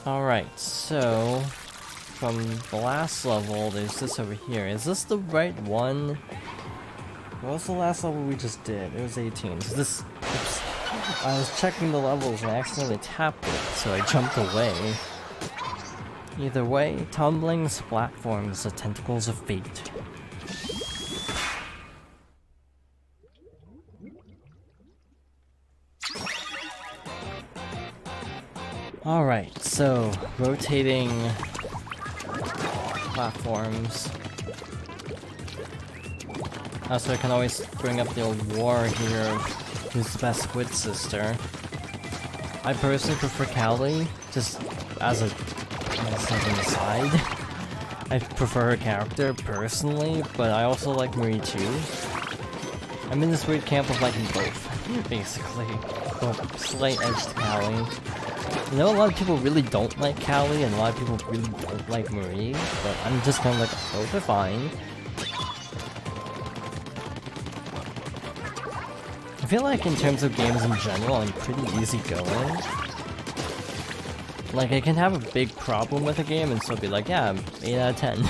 Alright, so from the last level, there's this over here. Is this the right one? What was the last level we just did? It was 18. Is this... Oops. I was checking the levels and I accidentally tapped it, so I jumped away. Either way, tumbling platforms, the tentacles of fate. Alright, so rotating platforms. So I can always bring up the old war here of who's the best Squid Sister. I personally prefer Callie, just as a second aside. I prefer her character personally, but I also like Marie too. I'm in this weird camp of liking both, basically. But slight edge to Callie. I know a lot of people really don't like Callie, and a lot of people really don't like Marie, but I'm just kind of like, both are fine. I feel like in terms of games in general, I'm pretty easygoing. Like, I can have a big problem with a game and still be like, yeah, 8 out of 10.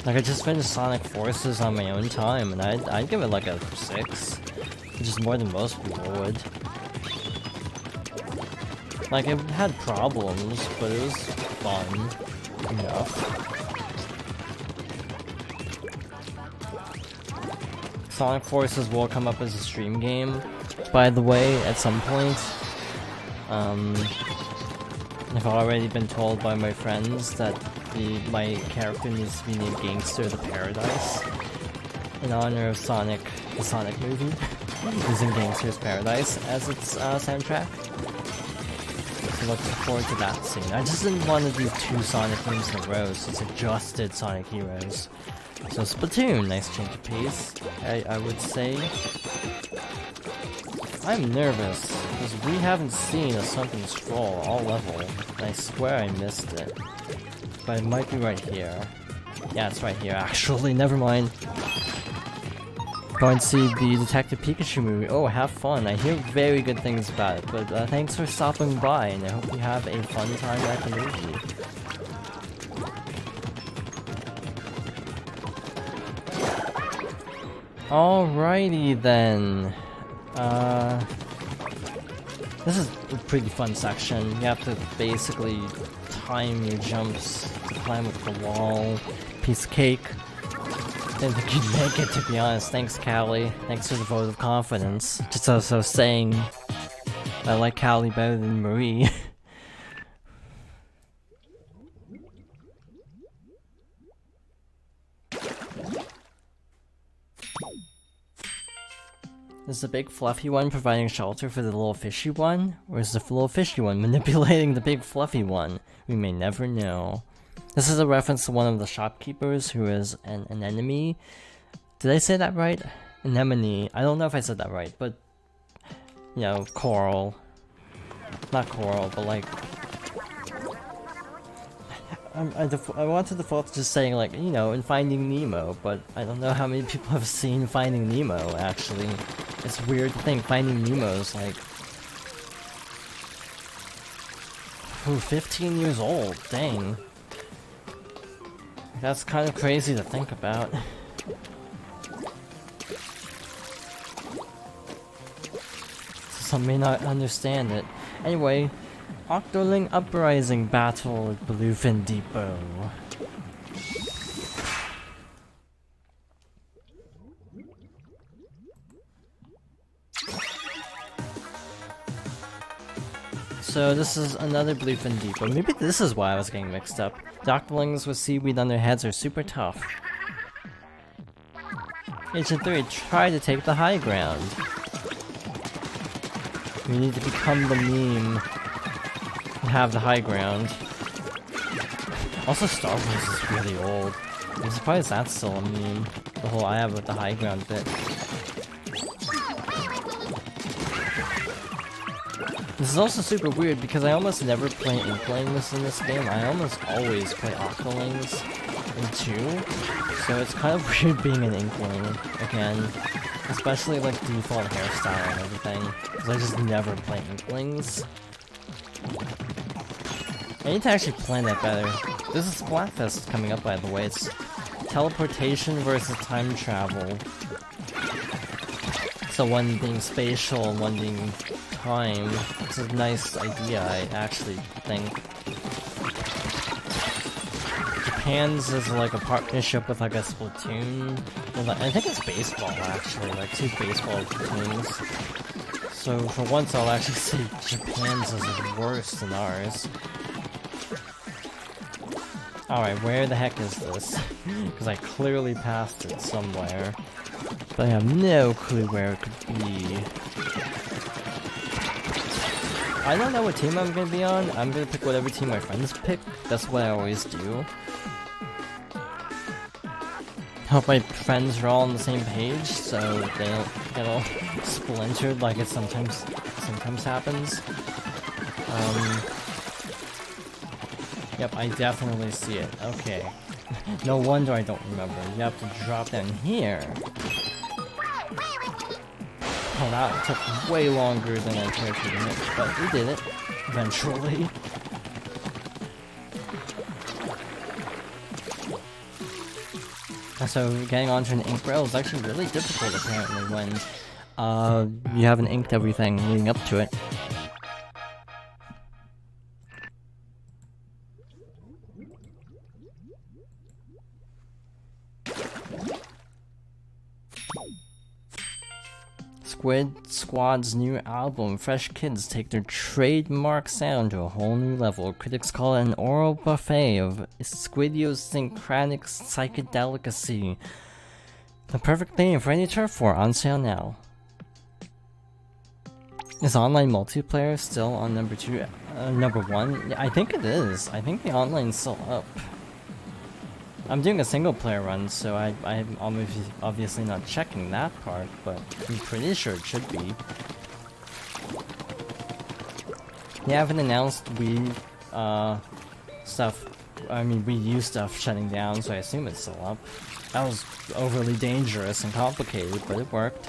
Like, I just finished Sonic Forces on my own time, and I'd give it like a 6. Which is more than most people would. Like, it had problems, but it was fun enough. Sonic Forces will come up as a stream game, by the way, at some point. I've already been told by my friends that my character needs to be named Gangster of the Paradise, in honor of Sonic, the Sonic movie, using Gangster's Paradise as its soundtrack. So look forward to that scene. I just didn't want to do 2 Sonic games in a row, so it's adjusted Sonic Heroes. So Splatoon, nice change of pace, I would say. I'm nervous, because we haven't seen a Sunken Scroll all level, and I swear I missed it. But it might be right here. Yeah, it's right here actually, never mind. Go and see the Detective Pikachu movie. Oh, have fun. I hear very good things about it, but thanks for stopping by, and I hope you have a fun time at the movie. Alrighty then. This is a pretty fun section. You have to basically time your jumps to climb up the wall. Piece of cake. Didn't think you'd make it, to be honest. Thanks, Callie. Thanks for the vote of confidence. Just also saying, I like Callie better than Marie. Is the big fluffy one providing shelter for the little fishy one? Or is the little fishy one manipulating the big fluffy one? We may never know. This is a reference to one of the shopkeepers who is an enemy. Did I say that right? Anemone. I don't know if I said that right, but... You know, coral. Not coral, but like... I want to default to just saying, like, you know, in Finding Nemo, but I don't know how many people have seen Finding Nemo, actually. It's weird to think Finding Nemo is, like... Ooh, 15 years old, dang. That's kind of crazy to think about. Some may not understand it. Anyway, Octoling Uprising battle at Bluefin Depot. So this is another Bluefin Depot. Maybe this is why I was getting mixed up. Octolings with seaweed on their heads are super tough. Agent 3, try to take the high ground. We need to become the meme and have the high ground. Also, Star Wars is really old. I'm surprised that's still a meme. The whole I have with the high ground bit. This is also super weird because I almost never play Inklings in this game. I almost always play Octolings in 2. So it's kind of weird being an Inkling again. especially like default hairstyle and everything, because I just never play Inklings. I need to actually plan that better. This is Splatfest coming up, by the way. It's teleportation versus time travel. So one being spatial and one being time. It's a nice idea, I actually think. Japan's is like a partnership with like a Splatoon. Well, I think it's baseball actually, like 2 baseball teams. So for once I'll actually say Japan's is worse than ours. Alright, where the heck is this? Because I clearly passed it somewhere. But I have no clue where it could be. I don't know what team I'm gonna be on. I'm gonna pick whatever team my friends pick. That's what I always do. Hope my friends are all on the same page, so they don't get all splintered like it sometimes happens. Yep, I definitely see it. Okay. No wonder I don't remember. You have to drop down here. Oh, that took way longer than I cared to admit, but we did it. Eventually. So getting onto an ink rail is actually really difficult apparently when you haven't inked everything leading up to it. Squid Squad's new album, Fresh Kids, take their trademark sound to a whole new level. Critics call it an oral buffet of squidiosyncratic psychedelicacy. The perfect name for any turf war, on sale now. Is online multiplayer still on number 1? Yeah, I think it is. I think the online's still up. I'm doing a single player run, so I'm obviously not checking that part, but I'm pretty sure it should be. They haven't announced Wii stuff, I mean Wii U stuff shutting down, so I assume it's still up. That was overly dangerous and complicated, but it worked.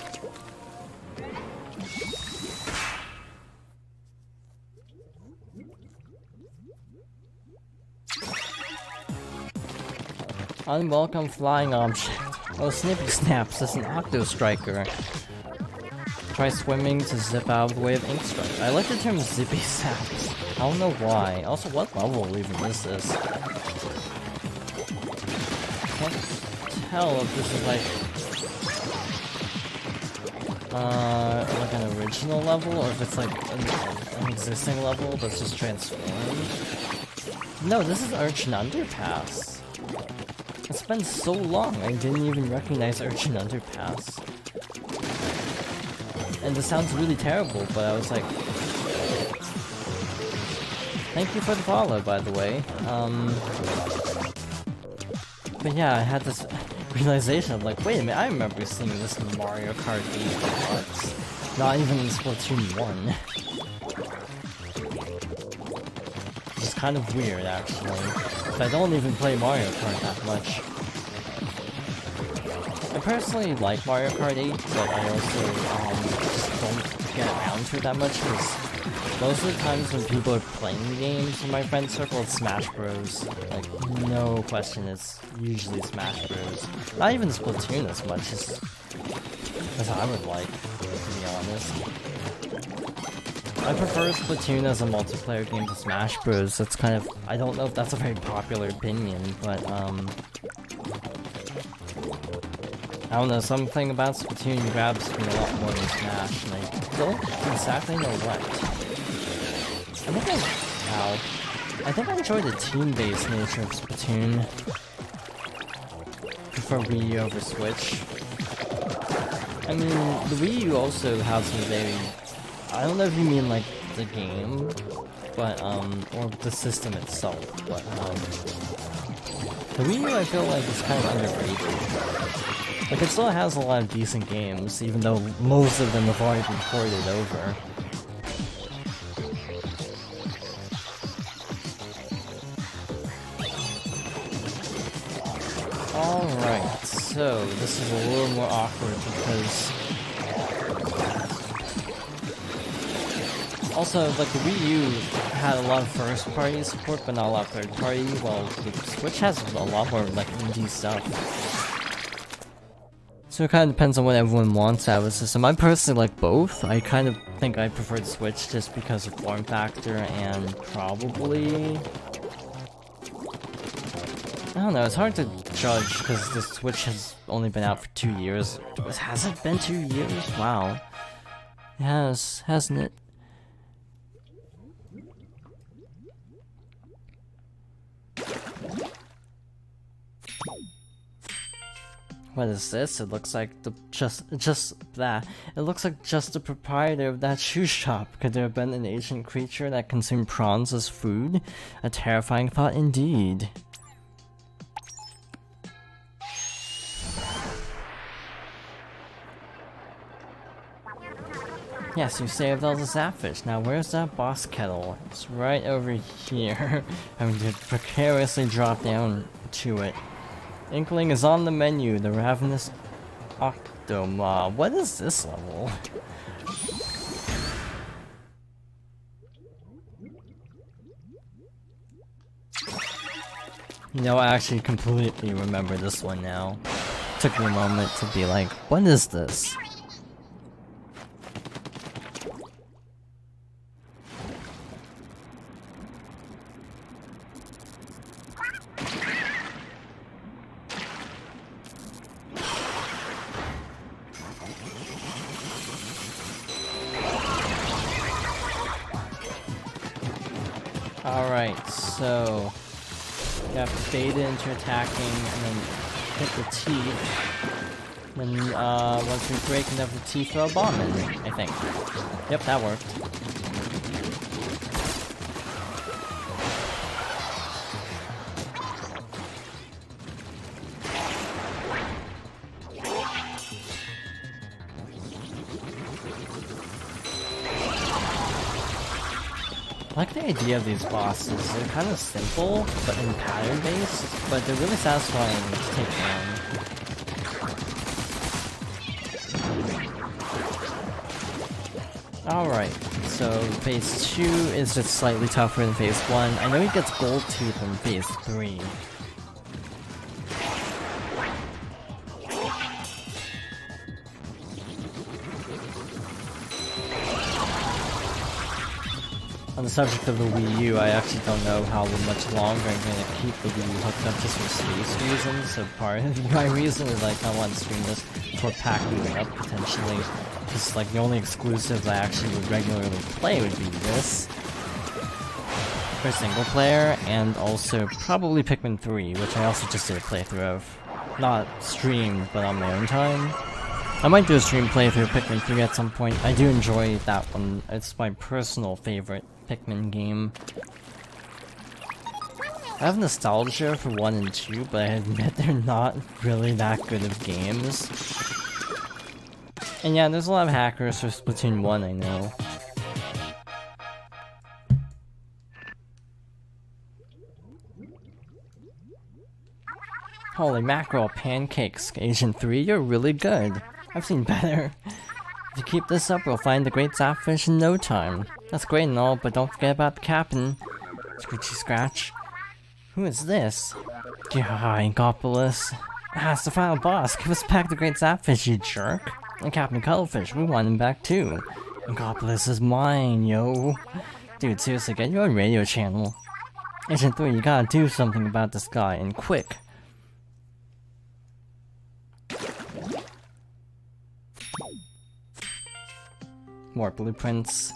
Unwelcome flying object. Oh, Snippy Snaps is an Octo Striker. Try swimming to zip out of the way of Ink Strike. I like the term Zippy Snaps. I don't know why. Also, what level even is this? Can't tell if this is like an original level or if it's like an existing level that's just transformed. No, this is Urchin Underpass. It's been so long, I didn't even recognize Urchin Underpass. And this sounds really terrible, but I was like... Thank you for the follow, by the way. But yeah, I had this realization of like, wait a minute, I remember seeing this in Mario Kart 8 once. Not even in Splatoon 1. It's kind of weird, actually. I don't even play Mario Kart that much. I personally like Mario Kart 8, but I also just don't get around to it that much because most of the times when people are playing the games in my friend circle, it's Smash Bros. Like, no question, it's usually Smash Bros. Not even Splatoon as much as I would like, to be honest. I prefer Splatoon as a multiplayer game to Smash Bros. That's kind of... I don't know if that's a very popular opinion, but, I don't know, something about Splatoon grabs me a lot more than Smash, and I don't exactly know what. I think I enjoy the team-based nature of Splatoon. Prefer Wii U over Switch. I mean, the Wii U also has some very... I don't know if you mean like the game, but or the system itself, but the Wii U I feel like is kind of underrated. Like it still has a lot of decent games, even though most of them have already been ported over. Alright, so this is a little more awkward because Also, like, the Wii U had a lot of first-party support, but not a lot of third-party. Well, the Switch has a lot more, like, indie stuff. So it kind of depends on what everyone wants out of the system. I personally like both. I kind of think I prefer the Switch just because of form factor and probably... I don't know, it's hard to judge because the Switch has only been out for 2 years. Has it been 2 years? Wow. It has, hasn't it? What is this? It looks like the It looks like just the proprietor of that shoe shop. Could there have been an ancient creature that consumed prawns as food? A terrifying thought indeed. Yes, you saved all the Zapfish. Now where's that boss kettle? It's right over here. I'm going to precariously drop down to it. Inkling is on the menu, the ravenous Octomob. What is this level? You know, I actually completely remember this one now. Took me a moment to be like, what is this? Alright, so you have to bait into attacking and then hit the teeth. Then once we break enough of the teeth, throw a bomb in, I think. Yep, that worked. I like the idea of these bosses. They're kind of simple, but in pattern based, but they're really satisfying to take down. Alright, so phase 2 is just slightly tougher than phase 1. I know he gets gold tooth in phase 3. On the subject of the Wii U, I actually don't know how much longer I'm going to keep the Wii U hooked up just for space reasons. So part of my reason is like I want to stream this for pack moving up potentially. Just like the only exclusives I actually would regularly play would be this for single player, and also probably Pikmin 3, which I also just did a playthrough of. Not streamed, but on my own time. I might do a stream playthrough of Pikmin 3 at some point. I do enjoy that one. It's my personal favorite Pikmin game. I have nostalgia for 1 and 2, but I admit they're not really that good of games. And yeah, there's a lot of hackers for Splatoon 1, I know. Holy mackerel, pancakes, Agent 3, you're really good. I've seen better. If you keep this up, we'll find the great Zapfish in no time. That's great and all, but don't forget about the captain. Screechy Scratch. Who is this? Inkopolis. Ah, it's the final boss. Give us back the great Zapfish, you jerk. And Captain Cuttlefish, we want him back too. Inkopolis is mine, yo. Dude, seriously, get your own radio channel. Agent 3, you gotta do something about this guy, and quick. More blueprints.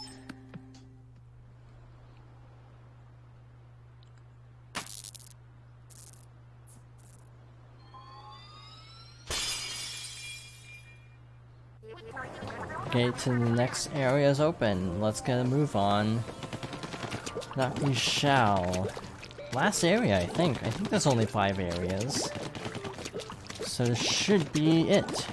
Gate to the next area is open. Let's get a move on. That we shall. Last area, I think. I think there's only 5 areas. So this should be it.